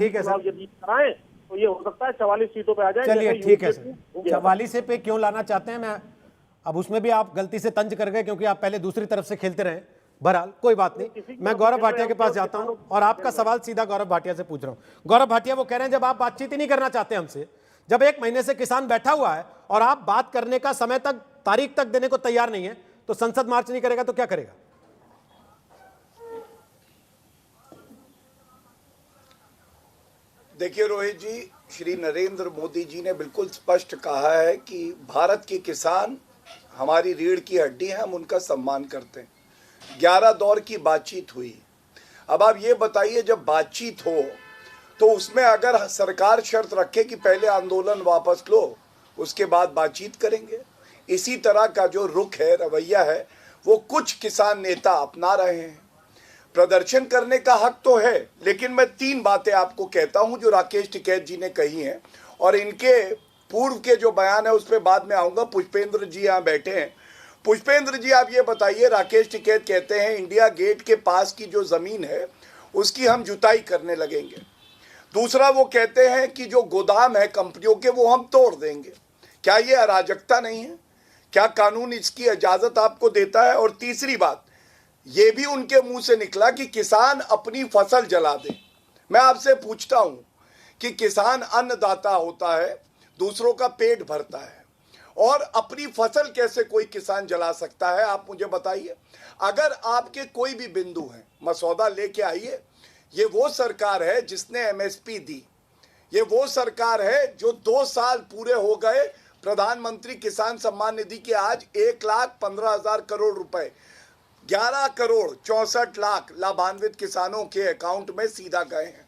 ठीक है सर, यदि कराएं तो ये हो सकता है 44 सीटों पे आ जाए। चलिए ठीक है सर। 44 पे क्यों लाना चाहते हैं, मैं अब उसमें भी आप गलती से तंज कर गए क्योंकि आप पहले दूसरी तरफ से खेलते रहे। बहरहाल कोई बात नहीं, मैं गौरव भाटिया के पास जाता हूं और आपका सवाल सीधा गौरव भाटिया से पूछ रहा हूं। गौरव भाटिया वो कह रहे हैं जब आप बातचीत ही नहीं करना चाहते हमसे, जब 1 महीने से किसान बैठा हुआ है और आप बात करने का समय तक, तारीख तक देने को तैयार नहीं है, तो संसद मार्च नहीं करेगा तो क्या करेगा? देखिए रोहित जी, श्री नरेंद्र मोदी जी ने बिल्कुल स्पष्ट कहा है कि भारत के किसान हमारी रीढ़ की हड्डी है, हम उनका सम्मान करते हैं। 11 दौर की बातचीत हुई। अब आप ये बताइए, जब बातचीत हो तो उसमें अगर सरकार शर्त रखे कि पहले आंदोलन वापस लो उसके बाद बातचीत करेंगे, इसी तरह का जो रुख है, रवैया है, वो कुछ किसान नेता अपना रहे हैं। प्रदर्शन करने का हक तो है, लेकिन मैं 3 बातें आपको कहता हूं जो राकेश टिकैत जी ने कही हैं, और इनके पूर्व के जो बयान है उस पर बाद में आऊंगा। पुष्पेंद्र जी यहाँ बैठे हैं। पुष्पेंद्र जी, आप ये बताइए, राकेश टिकैत कहते हैं इंडिया गेट के पास की जो जमीन है उसकी हम जुताई करने लगेंगे। दूसरा, वो कहते हैं कि जो गोदाम है कंपनियों के वो हम तोड़ देंगे। क्या ये अराजकता नहीं है? क्या कानून इसकी इजाजत आपको देता है? और तीसरी बात, ये भी उनके मुंह से निकला कि किसान अपनी फसल जला दे। मैं आपसे पूछता हूं कि किसान अन्नदाता होता है, दूसरों का पेट भरता है, और अपनी फसल कैसे कोई किसान जला सकता है? आप मुझे बताइए। अगर आपके कोई भी बिंदु है, मसौदा लेके आइए। ये वो सरकार है जिसने एमएसपी दी। ये वो सरकार है जो 2 साल पूरे हो गए प्रधानमंत्री किसान सम्मान निधि के आज 1,15,000 करोड़ रुपए, 11 करोड़ 64 लाख लाभान्वित किसानों के अकाउंट में सीधा गए हैं।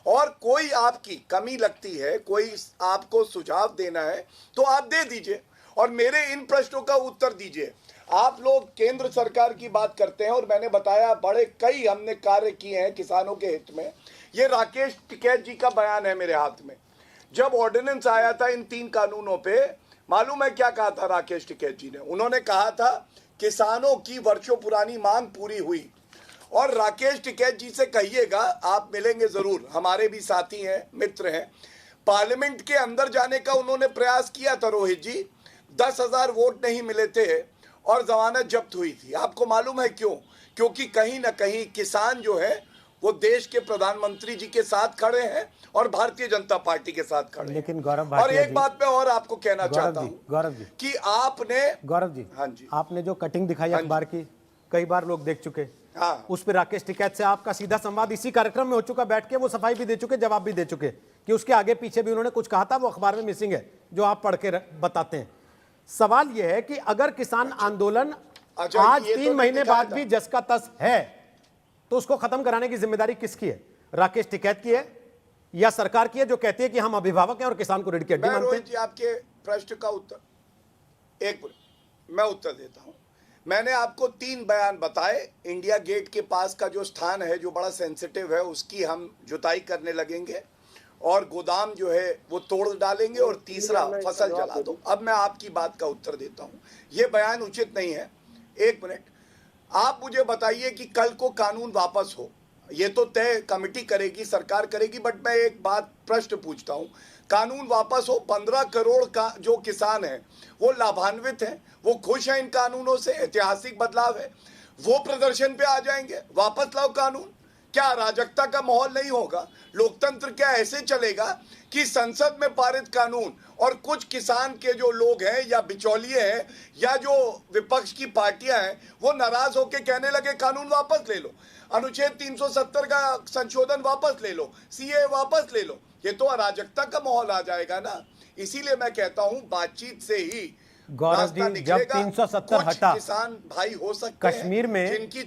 और कोई आपकी कमी लगती है, कोई आपको सुझाव देना है तो आप दे दीजिए और मेरे इन प्रश्नों का उत्तर दीजिए। आप लोग केंद्र सरकार की बात करते हैं और मैंने बताया बड़े कई हमने कार्य किए हैं किसानों के हित में। ये राकेश टिकैत जी का बयान है मेरे हाथ में। जब ऑर्डिनेंस आया था इन 3 कानूनों पे, मालूम है क्या कहा था राकेश टिकैत जी ने? उन्होंने कहा था किसानों की वर्षों पुरानी मांग पूरी हुई। और राकेश टिकैत जी से कहिएगा, आप मिलेंगे जरूर, हमारे भी साथी हैं, मित्र हैं। पार्लियामेंट के अंदर जाने का उन्होंने प्रयास किया था रोहित जी, 10,000 वोट नहीं मिले थे और जमानत जब्त हुई थी। आपको मालूम है क्यों? क्योंकि कहीं ना कहीं किसान जो है वो देश के प्रधानमंत्री जी के साथ खड़े हैं और भारतीय जनता पार्टी के साथ खड़े हैं। लेकिन गौरव और एक बात मैं और आपको कहना चाहता हूं गौरव जी, कि आपने, गौरव जी, हाँ जी, आपने जो कटिंग दिखाई अखबार की, कई बार लोग देख चुके। हाँ, उस पर राकेश टिकैत से आपका सीधा संवाद इसी कार्यक्रम में हो चुका, बैठ के वो सफाई भी दे चुके, जवाब भी दे चुके कि उसके आगे पीछे भी उन्होंने कुछ कहा था, वो अखबार में मिसिंग है जो आप पढ़ के बताते हैं। सवाल यह है कि अगर किसान आंदोलन आज 3 महीने बाद भी जस का तस है तो उसको खत्म कराने की जिम्मेदारी किसकी है? राकेश टिकैत की है या सरकार की है जो कहती है कि हम अभिभावक हैं और किसान को रीढ़ की हड्डी मानते हैं? जी, आपके प्रश्न का उत्तर एक मैं उत्तर देता हूं। मैंने आपको 3 बयान बताए। इंडिया गेट के पास का जो स्थान है जो बड़ा सेंसिटिव है, उसकी हम जुताई करने लगेंगे और गोदाम जो है वो तोड़ डालेंगे, और तीसरा फसल जला दो। अब मैं आपकी बात का उत्तर देता हूं। ये बयान उचित नहीं है। 1 मिनट, आप मुझे बताइए कि कल को कानून वापस हो, ये तो तय कमेटी करेगी, सरकार करेगी, बट मैं एक बात प्रश्न पूछता हूं, कानून वापस हो, 15 करोड़ का जो किसान है वो लाभान्वित है, वो खुश है इन कानूनों से, ऐतिहासिक बदलाव है, वो प्रदर्शन पे आ जाएंगे, वापस लाओ कानून। क्या अराजकता का माहौल नहीं होगा? लोकतंत्र क्या ऐसे चलेगा कि संसद में पारित कानून और कुछ किसान के जो लोग हैं या बिचौलिए हैं या जो विपक्ष की पार्टियां हैं वो नाराज होकर कहने लगे कानून वापस ले लो, अनुच्छेद 370 का संशोधन वापस ले लो, सीए वापस ले लो? ये तो अराजकता का माहौल आ जाएगा ना। इसीलिए मैं कहता हूं बातचीत से ही गौरव जी, जब 370 हटा, किसान भाई हो सकते हैं कश्मीर में जिनकी